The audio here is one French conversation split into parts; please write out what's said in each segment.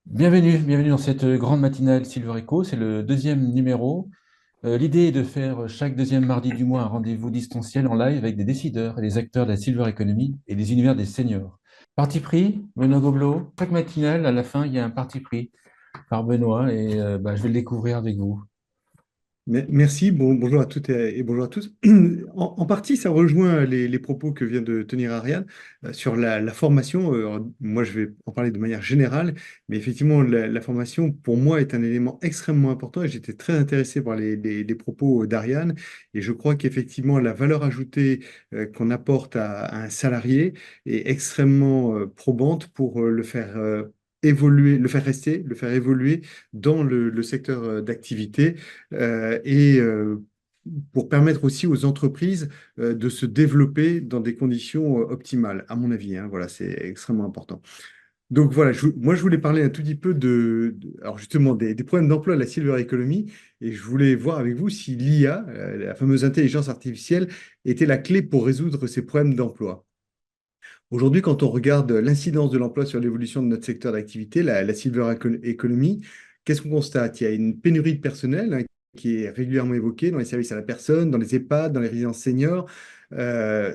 Bienvenue dans cette grande matinale Silver Echo. C'est le deuxième numéro. L'idée est de faire chaque deuxième mardi du mois un rendez-vous distanciel en live avec des décideurs et des acteurs de la Silver Economy et des univers des seniors. Parti pris, Benoît Gobelot. Chaque matinale, à la fin, il y a un parti pris par Benoît et je vais le découvrir avec vous. Merci, bonjour à toutes et bonjour à tous. En partie, ça rejoint les propos que vient de tenir Ariane sur la formation. Moi, je vais en parler de manière générale, mais effectivement, la formation, pour moi, est un élément extrêmement important et j'étais très intéressé par les propos d'Ariane. Et je crois qu'effectivement, la valeur ajoutée qu'on apporte à un salarié est extrêmement probante pour le faire évoluer, le faire rester, le faire évoluer dans le secteur d'activité et pour permettre aussi aux entreprises de se développer dans des conditions optimales, à mon avis, hein. Voilà, c'est extrêmement important. Donc voilà, moi je voulais parler un tout petit peu alors justement des problèmes d'emploi de la silver economy et je voulais voir avec vous si l'IA, la fameuse intelligence artificielle, était la clé pour résoudre ces problèmes d'emploi. Aujourd'hui, quand on regarde l'incidence de l'emploi sur l'évolution de notre secteur d'activité, la economy, qu'est-ce qu'on constate? Il y a une pénurie de personnel, hein, qui est régulièrement évoquée dans les services à la personne, dans les EHPAD, dans les résidences seniors, euh,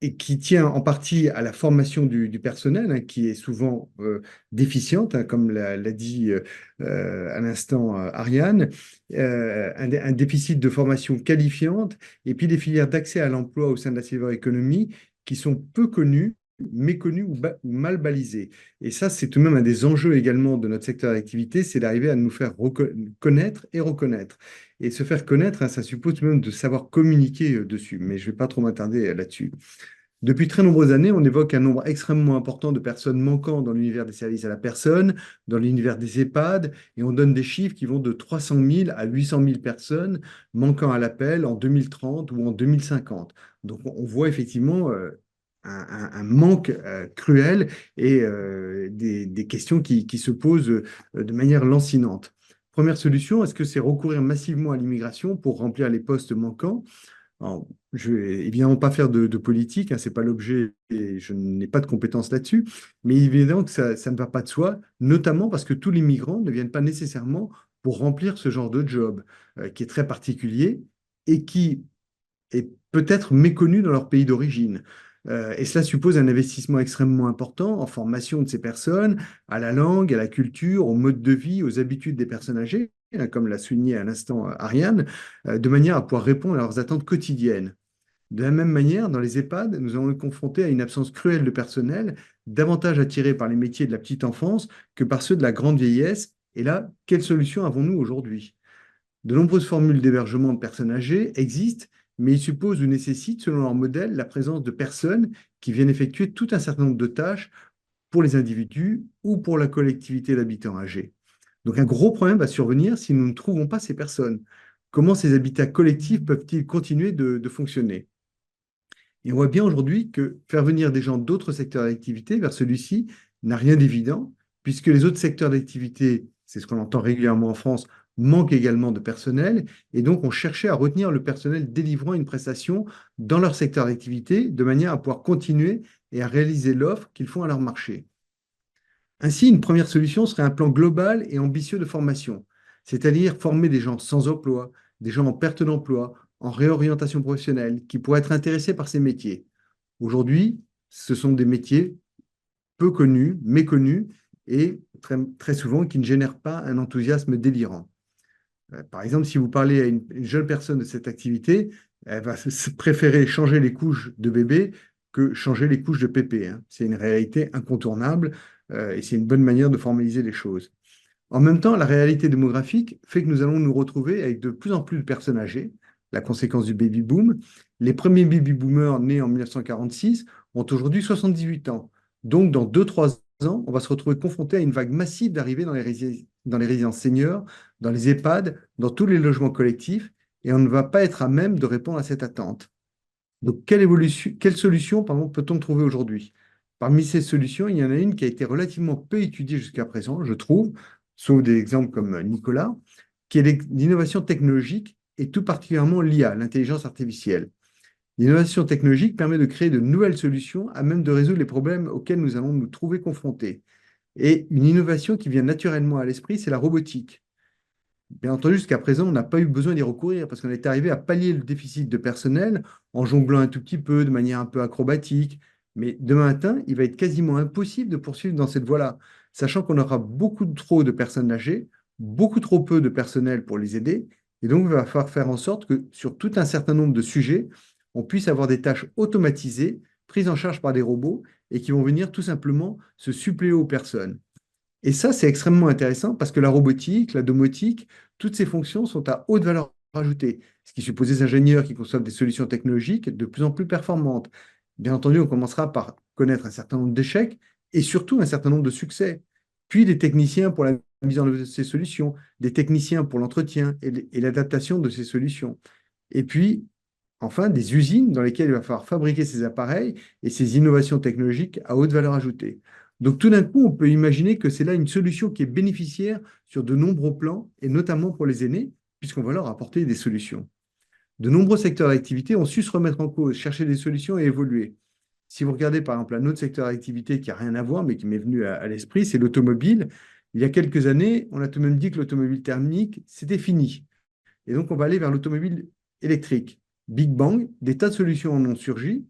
et qui tient en partie à la formation du personnel, hein, qui est souvent déficiente, hein, comme l'a dit à l'instant Ariane, un déficit de formation qualifiante, et puis des filières d'accès à l'emploi au sein de la silver economy qui sont peu connues, méconnues ou mal balisées. Et ça, c'est tout de même un des enjeux également de notre secteur d'activité, c'est d'arriver à nous faire connaître et reconnaître. Et se faire connaître, hein, ça suppose tout de même de savoir communiquer dessus, mais je ne vais pas trop m'attarder là-dessus. Depuis très nombreuses années, on évoque un nombre extrêmement important de personnes manquant dans l'univers des services à la personne, dans l'univers des EHPAD, et on donne des chiffres qui vont de 300 000 à 800 000 personnes manquant à l'appel en 2030 ou en 2050. Donc on voit effectivement un manque cruel et des questions qui se posent de manière lancinante. Première solution, est-ce que c'est recourir massivement à l'immigration pour remplir les postes manquants? Alors, je vais évidemment pas faire de politique, hein, c'est pas l'objet et je n'ai pas de compétences là-dessus, mais évidemment que ça ne va pas de soi, notamment parce que tous les migrants ne viennent pas nécessairement pour remplir ce genre de job qui est très particulier et qui est peut-être méconnu dans leur pays d'origine. Et cela suppose un investissement extrêmement important en formation de ces personnes, à la langue, à la culture, au mode de vie, aux habitudes des personnes âgées, hein, comme l'a souligné à l'instant Ariane, de manière à pouvoir répondre à leurs attentes quotidiennes. De la même manière, dans les EHPAD, nous allons être confrontés à une absence cruelle de personnel, davantage attiré par les métiers de la petite enfance que par ceux de la grande vieillesse. Et là, quelle solution avons-nous aujourd'hui? De nombreuses formules d'hébergement de personnes âgées existent, mais ils supposent ou nécessitent, selon leur modèle, la présence de personnes qui viennent effectuer tout un certain nombre de tâches pour les individus ou pour la collectivité d'habitants âgés. Donc un gros problème va survenir si nous ne trouvons pas ces personnes. Comment ces habitats collectifs peuvent-ils continuer de fonctionner? Et on voit bien aujourd'hui que faire venir des gens d'autres secteurs d'activité vers celui-ci n'a rien d'évident, puisque les autres secteurs d'activité, c'est ce qu'on entend régulièrement en France, manquent également de personnel, et donc on cherchait à retenir le personnel délivrant une prestation dans leur secteur d'activité, de manière à pouvoir continuer et à réaliser l'offre qu'ils font à leur marché. Ainsi, une première solution serait un plan global et ambitieux de formation, c'est-à-dire former des gens sans emploi, des gens en perte d'emploi, en réorientation professionnelle, qui pourraient être intéressés par ces métiers. Aujourd'hui, ce sont des métiers peu connus, méconnus et très souvent qui ne génèrent pas un enthousiasme délirant. Par exemple, si vous parlez à une jeune personne de cette activité, elle va préférer changer les couches de bébé que changer les couches de pépé, hein. C'est une réalité incontournable et c'est une bonne manière de formaliser les choses. En même temps, la réalité démographique fait que nous allons nous retrouver avec de plus en plus de personnes âgées, la conséquence du baby boom. Les premiers baby boomers nés en 1946 ont aujourd'hui 78 ans. Donc, dans 2, 3 ans, on va se retrouver confronté à une vague massive d'arrivées dans les résidences seniors, dans les EHPAD, dans tous les logements collectifs, et on ne va pas être à même de répondre à cette attente. Donc, quelle solution, pardon, peut-on trouver aujourd'hui? Parmi ces solutions, il y en a une qui a été relativement peu étudiée jusqu'à présent, je trouve, sauf des exemples comme Nicolas, qui est l'innovation technologique et tout particulièrement l'IA, l'intelligence artificielle. L'innovation technologique permet de créer de nouvelles solutions à même de résoudre les problèmes auxquels nous allons nous trouver confrontés. Et une innovation qui vient naturellement à l'esprit, c'est la robotique. Bien entendu, jusqu'à présent, on n'a pas eu besoin d'y recourir parce qu'on est arrivé à pallier le déficit de personnel en jonglant un tout petit peu, de manière un peu acrobatique. Mais demain matin, il va être quasiment impossible de poursuivre dans cette voie-là, sachant qu'on aura beaucoup trop de personnes âgées, beaucoup trop peu de personnel pour les aider. Et donc, il va falloir faire en sorte que sur tout un certain nombre de sujets, on puisse avoir des tâches automatisées, prises en charge par des robots et qui vont venir tout simplement se suppléer aux personnes. Et ça, c'est extrêmement intéressant parce que la robotique, la domotique, toutes ces fonctions sont à haute valeur ajoutée, ce qui suppose des ingénieurs qui conçoivent des solutions technologiques de plus en plus performantes. Bien entendu, on commencera par connaître un certain nombre d'échecs et surtout un certain nombre de succès, puis des techniciens pour la mise en œuvre de ces solutions, des techniciens pour l'entretien et l'adaptation de ces solutions. Et puis, enfin, des usines dans lesquelles il va falloir fabriquer ces appareils et ces innovations technologiques à haute valeur ajoutée. Donc tout d'un coup, on peut imaginer que c'est là une solution qui est bénéficiaire sur de nombreux plans, et notamment pour les aînés, puisqu'on va leur apporter des solutions. De nombreux secteurs d'activité ont su se remettre en cause, chercher des solutions et évoluer. Si vous regardez par exemple un autre secteur d'activité qui n'a rien à voir, mais qui m'est venu à l'esprit, c'est l'automobile. Il y a quelques années, on a tout de même dit que l'automobile thermique, c'était fini. Et donc, on va aller vers l'automobile électrique. Big Bang, des tas de solutions en ont surgi.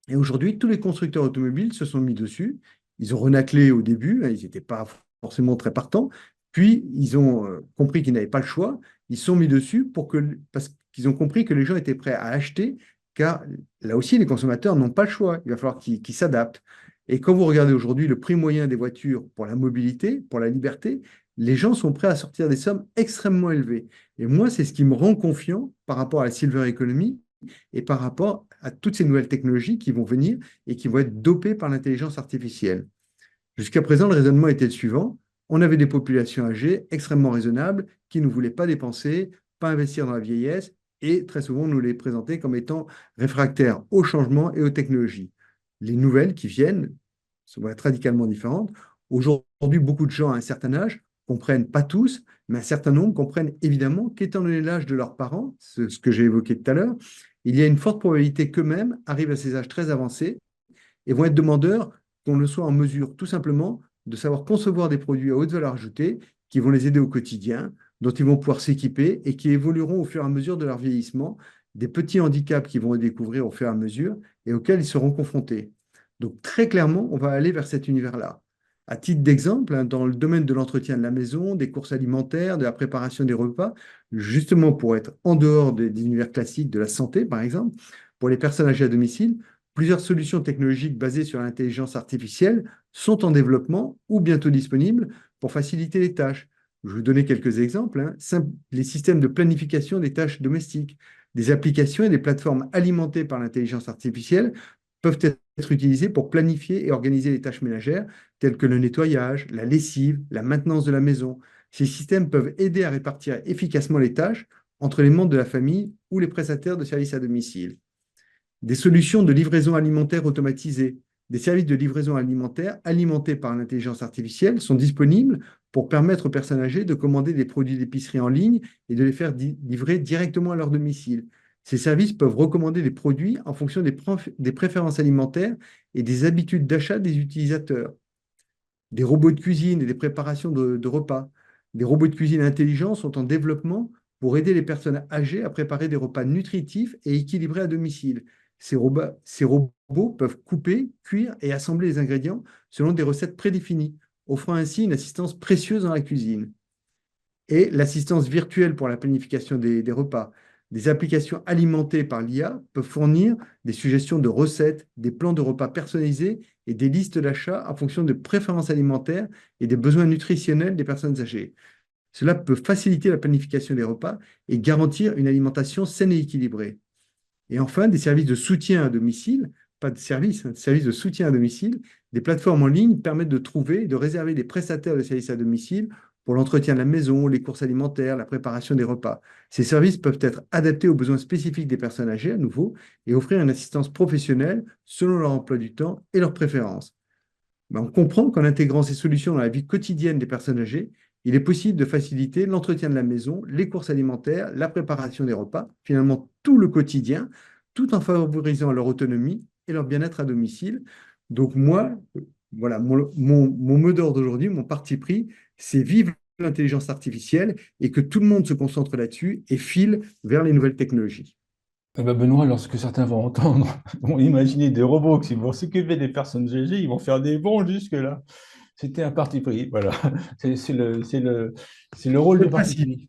Et aujourd'hui, tous les constructeurs automobiles se sont mis dessus. Ils ont renâclé au début, hein, ils n'étaient pas forcément très partants. Puis, ils ont compris qu'ils n'avaient pas le choix. Ils se sont mis dessus parce qu'ils ont compris que les gens étaient prêts à acheter, car là aussi, les consommateurs n'ont pas le choix. Il va falloir qu'ils s'adaptent. Et quand vous regardez aujourd'hui le prix moyen des voitures pour la mobilité, pour la liberté, les gens sont prêts à sortir des sommes extrêmement élevées. Et moi, c'est ce qui me rend confiant par rapport à la silver economy et par rapport à toutes ces nouvelles technologies qui vont venir et qui vont être dopées par l'intelligence artificielle. Jusqu'à présent, le raisonnement était le suivant. On avait des populations âgées extrêmement raisonnables qui ne voulaient pas dépenser, pas investir dans la vieillesse, et très souvent, on nous les présentait comme étant réfractaires au changement et aux technologies. Les nouvelles qui viennent vont être radicalement différentes. Aujourd'hui, beaucoup de gens à un certain âge comprennent, pas tous, mais un certain nombre comprennent évidemment qu'étant donné l'âge de leurs parents, ce que j'ai évoqué tout à l'heure, il y a une forte probabilité qu'eux-mêmes arrivent à ces âges très avancés et vont être demandeurs qu'on ne soit en mesure tout simplement de savoir concevoir des produits à haute valeur ajoutée qui vont les aider au quotidien, dont ils vont pouvoir s'équiper et qui évolueront au fur et à mesure de leur vieillissement, des petits handicaps qu'ils vont découvrir au fur et à mesure et auxquels ils seront confrontés. Donc très clairement, on va aller vers cet univers-là. À titre d'exemple, hein, dans le domaine de l'entretien de la maison, des courses alimentaires, de la préparation des repas, justement pour être en dehors des univers classiques de la santé, par exemple, pour les personnes âgées à domicile, plusieurs solutions technologiques basées sur l'intelligence artificielle sont en développement ou bientôt disponibles pour faciliter les tâches. Je vais vous donner quelques exemples, hein. Les systèmes de planification des tâches domestiques, des applications et des plateformes alimentées par l'intelligence artificielle peuvent être utilisées pour planifier et organiser les tâches ménagères telles que le nettoyage, la lessive, la maintenance de la maison. Ces systèmes peuvent aider à répartir efficacement les tâches entre les membres de la famille ou les prestataires de services à domicile. Des solutions de livraison alimentaire automatisées, des services de livraison alimentaire alimentés par l'intelligence artificielle sont disponibles pour permettre aux personnes âgées de commander des produits d'épicerie en ligne et de les faire livrer directement à leur domicile. Ces services peuvent recommander des produits en fonction des préférences alimentaires et des habitudes d'achat des utilisateurs. Des robots de cuisine et des préparations de repas. Des robots de cuisine intelligents sont en développement pour aider les personnes âgées à préparer des repas nutritifs et équilibrés à domicile. Ces robots peuvent couper, cuire et assembler les ingrédients selon des recettes prédéfinies, offrant ainsi une assistance précieuse dans la cuisine. Et l'assistance virtuelle pour la planification des repas. Des applications alimentées par l'IA peuvent fournir des suggestions de recettes, des plans de repas personnalisés et des listes d'achats en fonction de préférences alimentaires et des besoins nutritionnels des personnes âgées. Cela peut faciliter la planification des repas et garantir une alimentation saine et équilibrée. Et enfin, des services de soutien à domicile, pas de services, hein, services de soutien à domicile, des plateformes en ligne permettent de trouver et de réserver des prestataires de services à domicile pour l'entretien de la maison, les courses alimentaires, la préparation des repas. Ces services peuvent être adaptés aux besoins spécifiques des personnes âgées, à nouveau, et offrir une assistance professionnelle selon leur emploi du temps et leurs préférences. Mais on comprend qu'en intégrant ces solutions dans la vie quotidienne des personnes âgées, il est possible de faciliter l'entretien de la maison, les courses alimentaires, la préparation des repas, finalement tout le quotidien, tout en favorisant leur autonomie et leur bien-être à domicile. Donc moi, voilà, mon mot d'ordre d'aujourd'hui, mon parti pris, c'est vive l'intelligence artificielle et que tout le monde se concentre là-dessus et file vers les nouvelles technologies. Eh ben, Benoît, lorsque certains vont entendre, vont imaginer des robots qui vont s'occuper des personnes âgées, ils vont faire des bons jusque-là. C'était un parti pris, voilà. C'est le rôle du Cette parti fois-ci. pris.